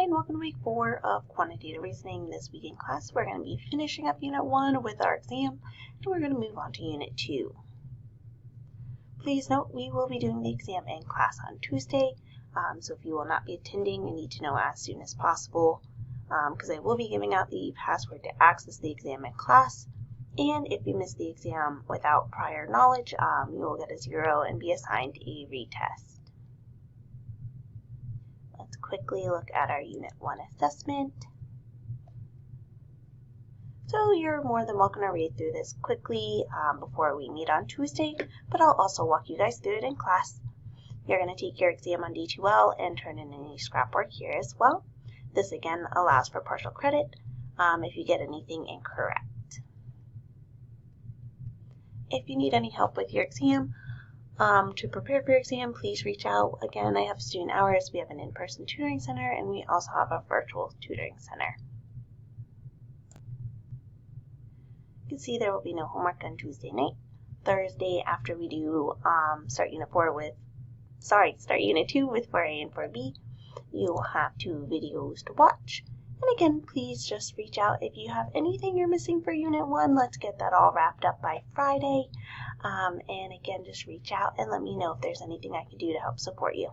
Hi, and welcome to week 4 of quantitative reasoning. This week in class, we're going to be finishing up unit 1 with our exam, and we're going to move on to unit 2. Please note, we will be doing the exam in class on Tuesday, so if you will not be attending, you need to know as soon as possible, because I will be giving out the password to access the exam in class, and if you miss the exam without prior knowledge, you will get a 0 and be assigned a retest. Let's quickly look at our Unit 1 assessment. So you're more than welcome to read through this quickly before we meet on Tuesday, but I'll also walk you guys through it in class. You're going to take your exam on D2L and turn in any scrap work here as well. This again allows for partial credit if you get anything incorrect. If you need any help with your exam, to prepare for your exam, please reach out. Again, I have student hours, we have an in-person tutoring center, and we also have a virtual tutoring center. You can see there will be no homework on Tuesday night. Thursday, after we do start Unit 2 with 4A and 4B, you will have 2 videos to watch. And again, please just reach out if you have anything you're missing for Unit 1. Let's get that all wrapped up by Friday. And again, just reach out and let me know if there's anything I can do to help support you.